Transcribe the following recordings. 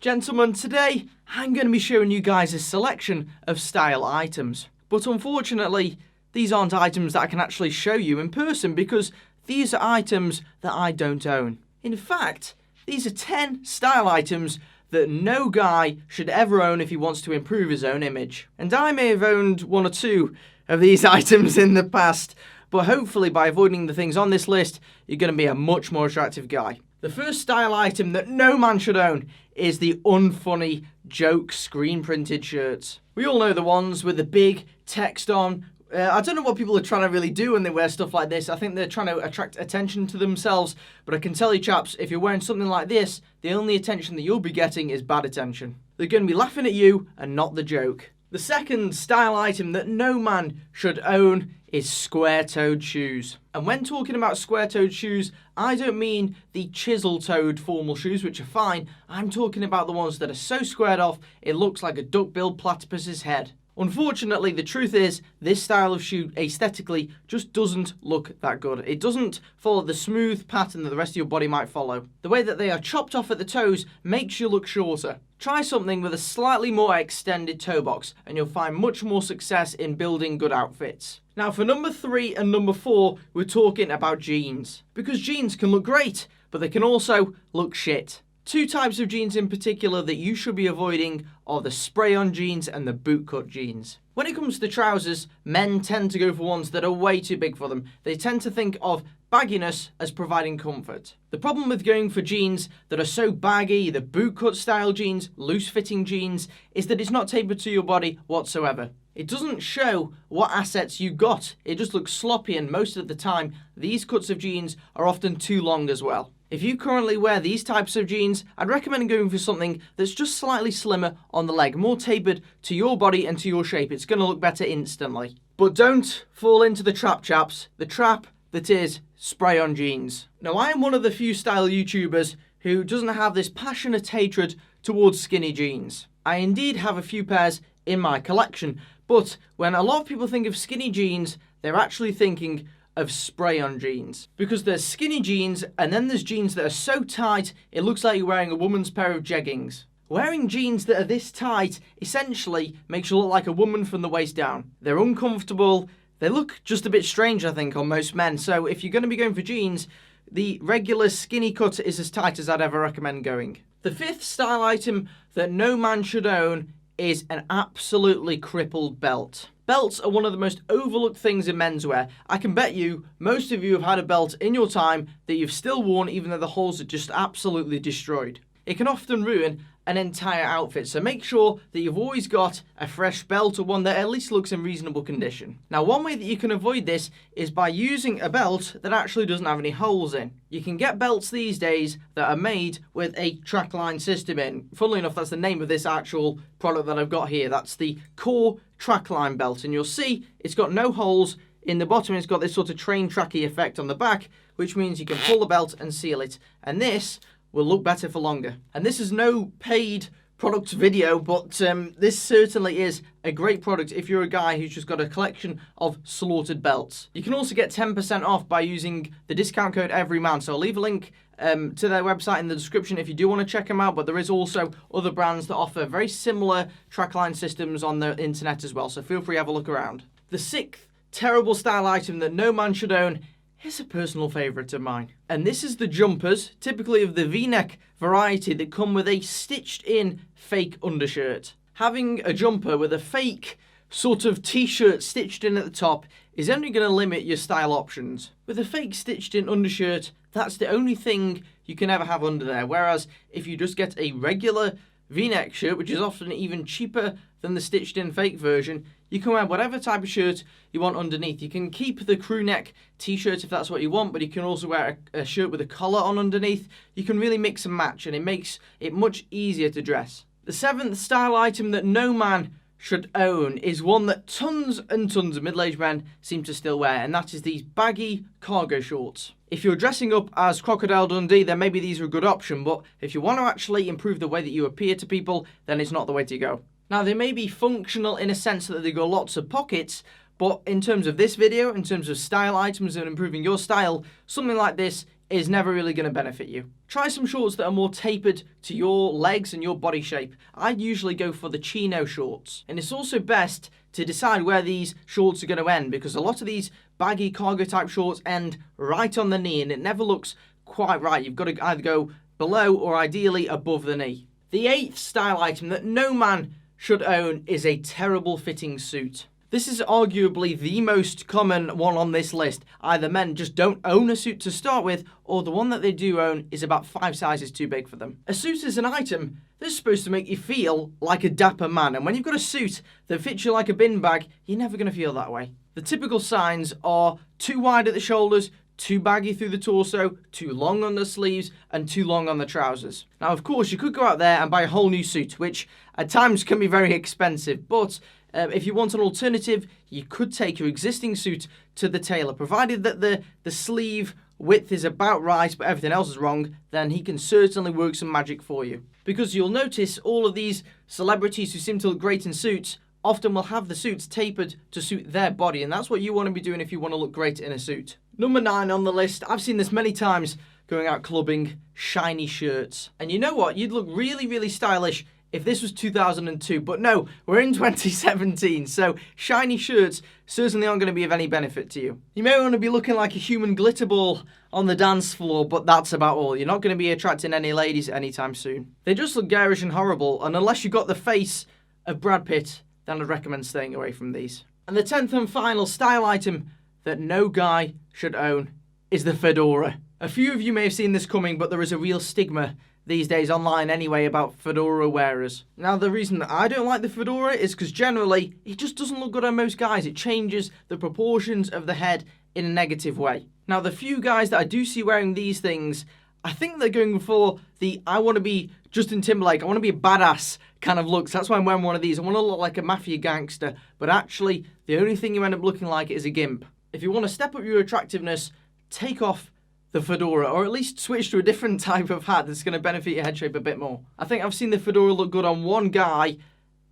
Gentlemen, today I'm going to be showing you guys a selection of style items. But unfortunately, these aren't items that I can actually show you in person because these are items that I don't own. In fact, these are 10 style items that no guy should ever own if he wants to improve his own image. And I may have owned one or two of these items in the past, but hopefully by avoiding the things on this list, you're going to be a much more attractive guy. The first style item that no man should own is the unfunny joke screen printed shirts. We all know the ones with the big text on. I don't know what people are trying to really do when they wear stuff like this. I think they're trying to attract attention to themselves. But I can tell you chaps, if you're wearing something like this, the only attention that you'll be getting is bad attention. They're going to be laughing at you and not the joke. The second style item that no man should own is square-toed shoes. And when talking about square-toed shoes, I don't mean the chisel-toed formal shoes, which are fine. I'm talking about the ones that are so squared off, it looks like a duck-billed platypus's head. Unfortunately, the truth is, this style of shoe aesthetically just doesn't look that good. It doesn't follow the smooth pattern that the rest of your body might follow. The way that they are chopped off at the toes makes you look shorter. Try something with a slightly more extended toe box, and you'll find much more success in building good outfits. Now for number 3 and number 4, we're talking about jeans. Because jeans can look great, but they can also look shit. Two types of jeans in particular that you should be avoiding are the spray-on jeans and the bootcut jeans. When it comes to trousers, men tend to go for ones that are way too big for them. They tend to think of bagginess as providing comfort. The problem with going for jeans that are so baggy, the bootcut style jeans, loose-fitting jeans, is that it's not tapered to your body whatsoever. It doesn't show what assets you got. It just looks sloppy, and most of the time, these cuts of jeans are often too long as well. If you currently wear these types of jeans, I'd recommend going for something that's just slightly slimmer on the leg, more tapered to your body and to your shape. It's going to look better instantly. But don't fall into the trap, chaps. The trap that is spray-on jeans. Now, I am one of the few style YouTubers who doesn't have this passionate hatred towards skinny jeans. I indeed have a few pairs in my collection, but when a lot of people think of skinny jeans, they're actually thinking of spray-on jeans. Because there's skinny jeans, and then there's jeans that are so tight, it looks like you're wearing a woman's pair of jeggings. Wearing jeans that are this tight essentially makes you look like a woman from the waist down. They're uncomfortable, they look just a bit strange, I think, on most men. So if you're going to be going for jeans, the regular skinny cut is as tight as I'd ever recommend going. The fifth style item that no man should own is an absolutely crippled belt. Belts are one of the most overlooked things in menswear. I can bet you most of you have had a belt in your time that you've still worn even though the holes are just absolutely destroyed. It can often ruin an entire outfit, so make sure that you've always got a fresh belt or one that at least looks in reasonable condition. Now, one way that you can avoid this is by using a belt that actually doesn't have any holes in. You can get belts these days that are made with a trackline system in. Funnily enough, that's the name of this actual product that I've got here. That's the Core Trackline belt, and you'll see it's got no holes in the bottom. It's got this sort of train tracky effect on the back, which means you can pull the belt and seal it, and this will look better for longer. And this is no paid product video, but this certainly is a great product if you're a guy who's just got a collection of slaughtered belts. You can also get 10% off by using the discount code EVERYMAN, so I'll leave a link to their website in the description if you do want to check them out, but there is also other brands that offer very similar trackline systems on the internet as well, so feel free to have a look around. The sixth terrible style item that no man should own is a personal favourite of mine. And this is the jumpers, typically of the V-neck variety, that come with a stitched-in fake undershirt. Having a jumper with a fake sort of t-shirt stitched in at the top is only going to limit your style options. With a fake stitched-in undershirt, that's the only thing you can ever have under there. Whereas if you just get a regular V-neck shirt, which is often even cheaper than the stitched-in fake version, you can wear whatever type of shirt you want underneath. You can keep the crew neck t-shirt if that's what you want, but you can also wear a shirt with a collar on underneath. You can really mix and match, and it makes it much easier to dress. The seventh style item that no man should own is one that tons and tons of middle-aged men seem to still wear, and that is these baggy cargo shorts. If you're dressing up as Crocodile Dundee, then maybe these are a good option, but if you want to actually improve the way that you appear to people, then it's not the way to go. Now, they may be functional in a sense that they've got lots of pockets, but in terms of this video, in terms of style items and improving your style, something like this is never really going to benefit you. Try some shorts that are more tapered to your legs and your body shape. I'd usually go for the chino shorts. And it's also best to decide where these shorts are going to end, because a lot of these baggy cargo type shorts end right on the knee and it never looks quite right. You've got to either go below or ideally above the knee. The 8th style item that no man should own is a terrible fitting suit. This is arguably the most common one on this list. Either men just don't own a suit to start with, or the one that they do own is about 5 sizes too big for them. A suit is an item that's supposed to make you feel like a dapper man, and when you've got a suit that fits you like a bin bag, you're never going to feel that way. The typical signs are too wide at the shoulders, too baggy through the torso, too long on the sleeves, and too long on the trousers. Now, of course, you could go out there and buy a whole new suit, which at times can be very expensive, but if you want an alternative, you could take your existing suit to the tailor. Provided that the sleeve width is about right, but everything else is wrong, then he can certainly work some magic for you. Because you'll notice all of these celebrities who seem to look great in suits often will have the suits tapered to suit their body, and that's what you want to be doing if you want to look great in a suit. Number 9 on the list, I've seen this many times going out clubbing, shiny shirts. And you know what? You'd look really, really stylish if this was 2002, but no, we're in 2017, so shiny shirts certainly aren't going to be of any benefit to you. You may want to be looking like a human glitter ball on the dance floor, but that's about all. You're not going to be attracting any ladies anytime soon. They just look garish and horrible, and unless you've got the face of Brad Pitt, then I'd recommend staying away from these. And the 10th and final style item that no guy should own is the fedora. A few of you may have seen this coming, but there is a real stigma these days online anyway about fedora wearers. Now, the reason that I don't like the fedora is because generally it just doesn't look good on most guys. It changes the proportions of the head in a negative way. Now, the few guys that I do see wearing these things, I think they're going for the I want to be Justin Timberlake, I want to be a badass kind of looks. That's why I'm wearing one of these. I want to look like a mafia gangster, but actually the only thing you end up looking like is a gimp. If you want to step up your attractiveness, take off the fedora, or at least switch to a different type of hat that's going to benefit your head shape a bit more. I think I've seen the fedora look good on one guy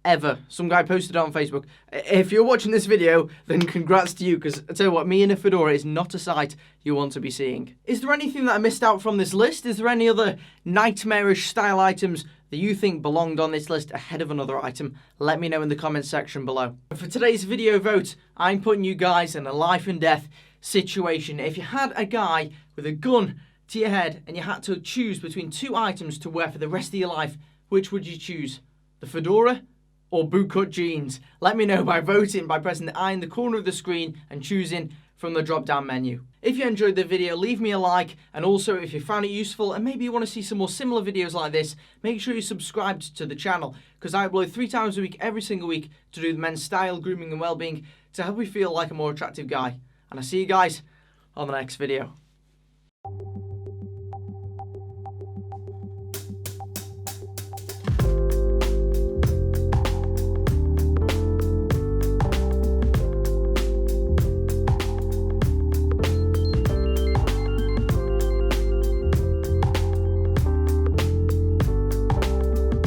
ever. Some guy posted it on Facebook. If you're watching this video, then congrats to you, because I tell you what, me in a fedora is not a sight you want to be seeing. Is there anything that I missed out from this list? Is there any other nightmarish style items that you think belonged on this list ahead of another item? Let me know in the comments section below. For today's video vote, I'm putting you guys in a life and death situation. If you had a guy with a gun to your head and you had to choose between 2 items to wear for the rest of your life, which would you choose? The fedora or bootcut jeans? Let me know by voting by pressing the I in the corner of the screen and choosing from the drop down menu. If you enjoyed the video, leave me a like, and also if you found it useful and maybe you want to see some more similar videos like this, make sure you subscribed to the channel, because I upload 3 times a week every single week to do the men's style, grooming and well-being to help you feel like a more attractive guy. And I'll see you guys on the next video.